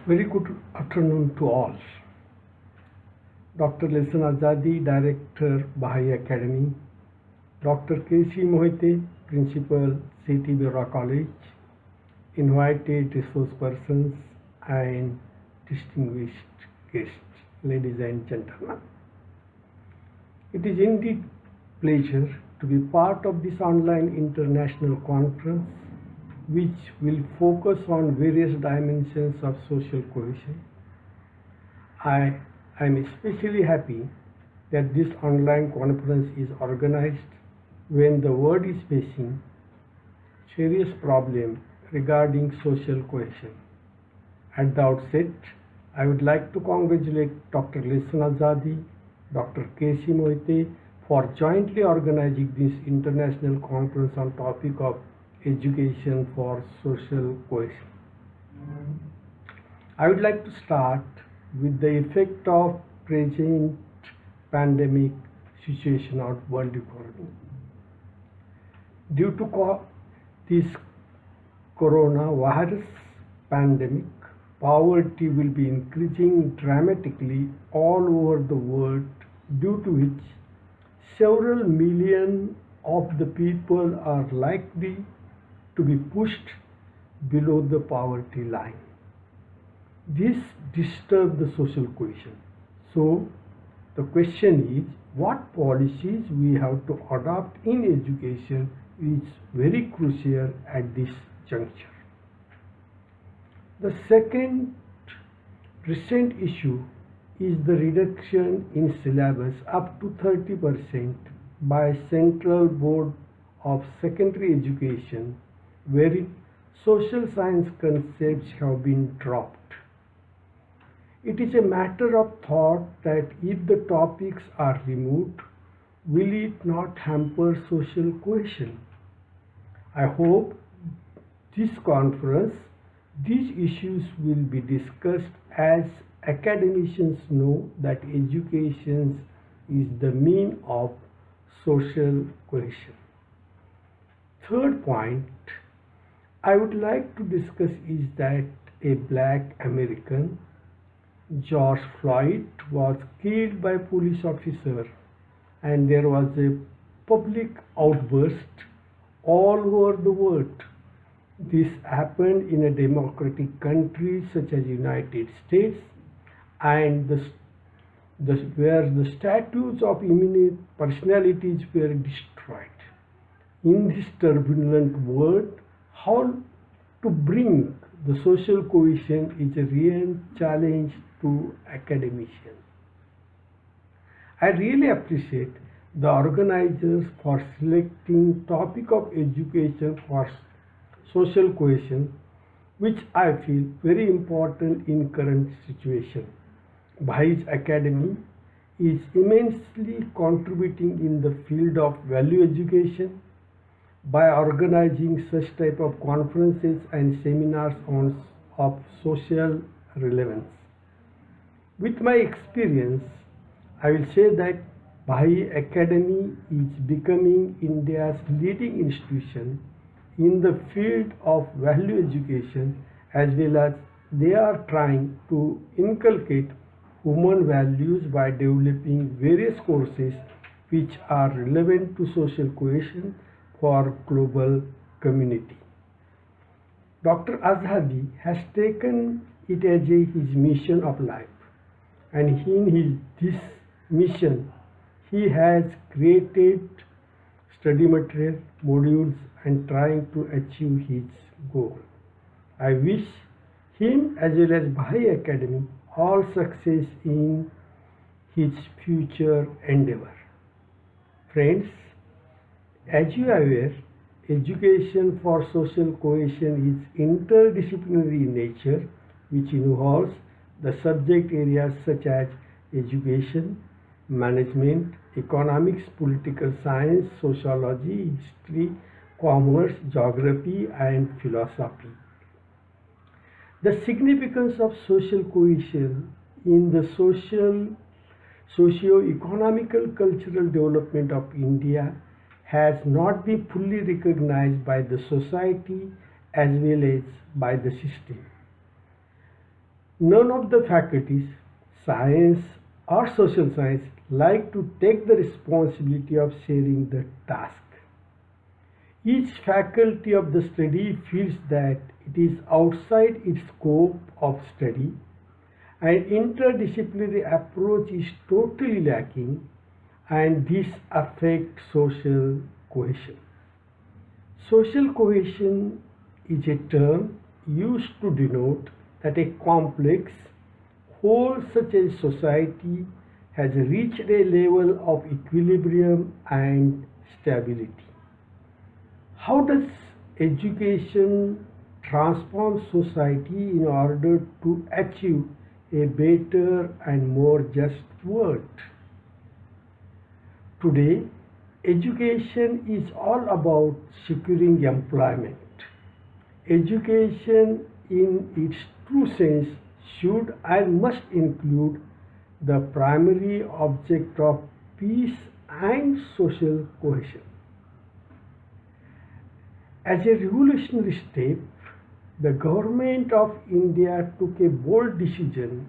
Very good afternoon to all. Dr.Lesan Azadi, Director, Bahai Academy, Dr. K.C.Mohite, Principal, City Bira College, invited resource persons and distinguished guests, ladies and gentlemen. It is indeed pleasure to be part of this online international conference which will focus on various dimensions of social cohesion. I am especially happy that this online conference is organized when the world is facing serious problem regarding social cohesion. At the outset, I would like to congratulate Dr. Lesan Azadi, Dr. K.C.Mohite for jointly organizing this international conference on topic of education for social cohesion. I would like to start with the effect of present pandemic situation on world economy. Due to this coronavirus pandemic, poverty will be increasing dramatically all over the world, due to which several million of the people are likely to be pushed below the poverty line. This disturbs the social cohesion. So the question is, what policies we have to adopt in education is very crucial at this juncture. The second recent issue is the reduction in syllabus up to 30% by Central Board of Secondary Education, wherein social science concepts have been dropped. It is a matter of thought that if the topics are removed, will it not hamper social cohesion? I hope this conference, these issues will be discussed, as academicians know that education is the mean of social cohesion. Third point I would like to discuss is that a black American, George Floyd, was killed by police officer, and there was a public outburst all over the world. This happened in a democratic country such as United States, and where the statues of eminent personalities were destroyed. In this turbulent world, how to bring the social cohesion is a real challenge to academicians. I really appreciate the organizers for selecting topic of education for social cohesion, which I feel very important in current situation. Bahai's Academy is immensely contributing in the field of value education by organizing such type of conferences and seminars of social relevance. With my experience, I will say that Bahai Academy is becoming India's leading institution in the field of value education, as well as they are trying to inculcate human values by developing various courses which are relevant to social cohesion for global community. Dr. Azadi has taken it as his mission of life, and this mission he has created study material, modules, and trying to achieve his goal. I wish him as well as Bahai Academy all success in his future endeavor. Friends, as you are aware, education for social cohesion is interdisciplinary in nature, which involves the subject areas such as education, management, economics, political science, sociology, history, commerce, geography, and philosophy. The significance of social cohesion in the socio-economical cultural development of India has not been fully recognized by the society as well as by the system. None of the faculties, science or social science, like to take the responsibility of sharing the task. Each faculty of the study feels that it is outside its scope of study. An interdisciplinary approach is totally lacking, and this affects social cohesion. Social cohesion is a term used to denote that a complex whole such as society has reached a level of equilibrium and stability. How does education transform society in order to achieve a better and more just world? Today, education is all about securing employment. Education in its true sense should and must include the primary object of peace and social cohesion. As a revolutionary step, the government of India took a bold decision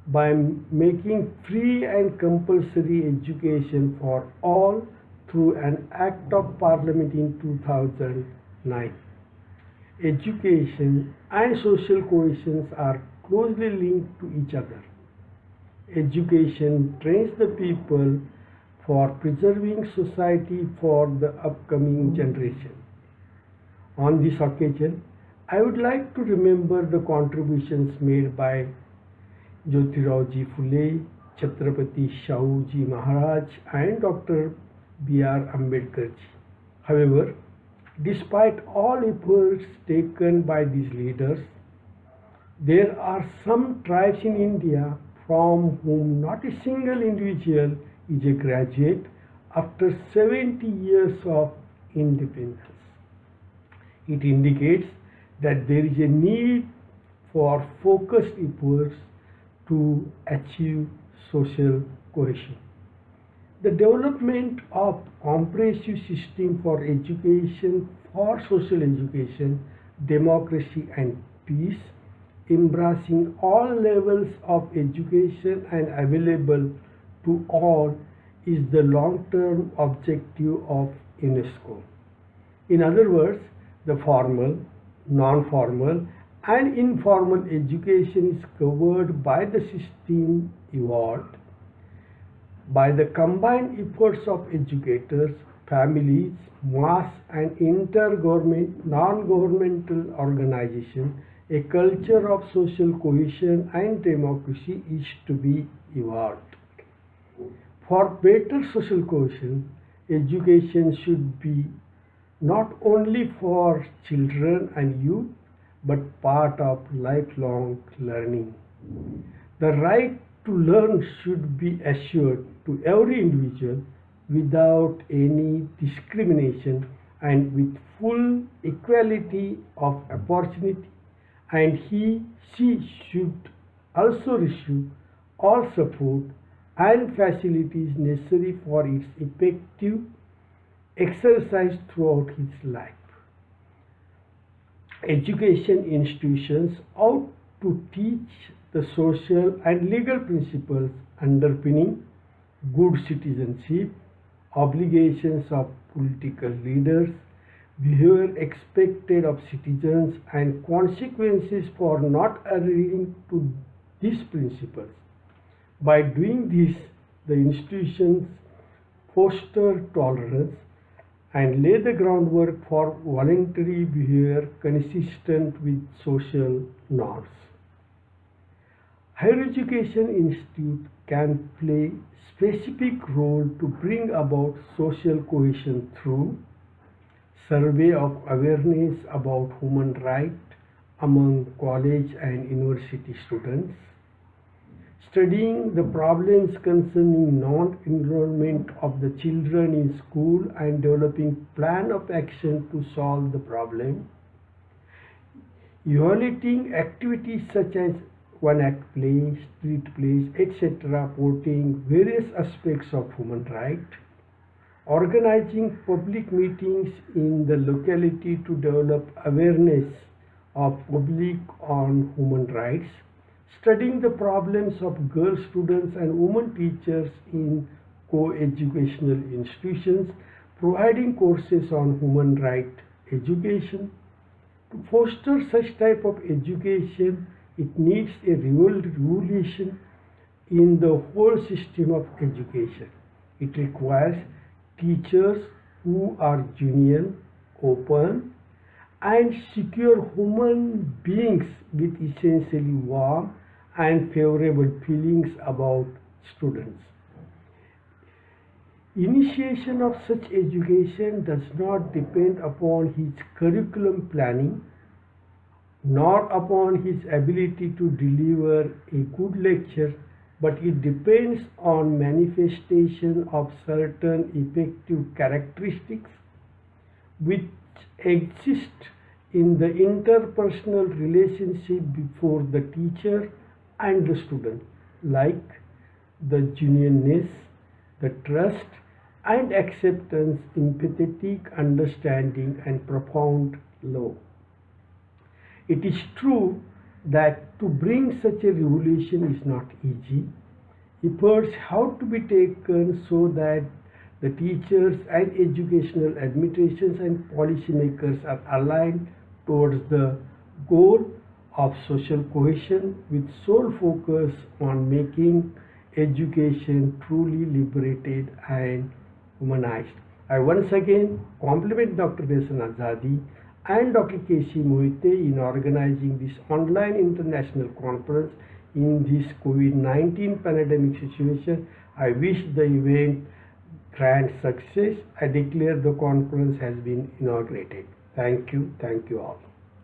by making free and compulsory education for all through an Act of Parliament in 2009. Education and social cohesion are closely linked to each other. Education trains the people for preserving society for the upcoming generation. On this occasion, I would like to remember the contributions made by Jyotirao Phule, Chhatrapati Shahuji Maharaj, and Dr. B.R. Ambedkar ji. However, despite all efforts taken by these leaders, there are some tribes in India from whom not a single individual is a graduate after 70 years of independence. It indicates that there is a need for focused efforts to achieve social cohesion. The development of comprehensive system for education, for social education, democracy and peace, embracing all levels of education and available to all, is the long-term objective of UNESCO. In other words, the formal, non-formal and informal education is covered by the system evolved by the combined efforts of educators, families, mass and intergovernment, non-governmental organizations. A culture of social cohesion and democracy is to be evolved. For better social cohesion, education should be not only for children and youth, but part of lifelong learning. The right to learn should be assured to every individual without any discrimination and with full equality of opportunity, and she should also receive all support and facilities necessary for its effective exercise throughout his life. Education institutions ought to teach the social and legal principles underpinning good citizenship, obligations of political leaders, behavior expected of citizens, and consequences for not adhering to these principles. By doing this, the institutions foster tolerance and lay the groundwork for voluntary behavior consistent with social norms. Higher education institute can play specific role to bring about social cohesion through survey of awareness about human rights among college and university students, studying the problems concerning non-enrollment of the children in school and developing plan of action to solve the problem, evaluating activities such as one-act plays, street plays, etc., portraying various aspects of human rights, organizing public meetings in the locality to develop awareness of public on human rights, studying the problems of girl students and women teachers in co-educational institutions, providing courses on human right education. To foster such type of education, it needs a revolution in the whole system of education. It requires teachers who are genuine, open, and secure human beings with essentially warm and favorable feelings about students. Initiation of such education does not depend upon his curriculum planning nor upon his ability to deliver a good lecture, but it depends on manifestation of certain effective characteristics which exist in the interpersonal relationship before the teacher and the student, like the genuineness, the trust and acceptance, empathetic understanding, and profound love. It is true that to bring such a revolution is not easy. Efforts have to be taken so that the teachers and educational administrations and policymakers are aligned towards the goal of social cohesion with sole focus on making education truly liberated and humanized. I once again compliment Dr.Lesan and Dr. K.C.Mohite in organizing this online international conference in this COVID-19 pandemic situation. I wish the event grand success. I declare the conference has been inaugurated. Thank you all.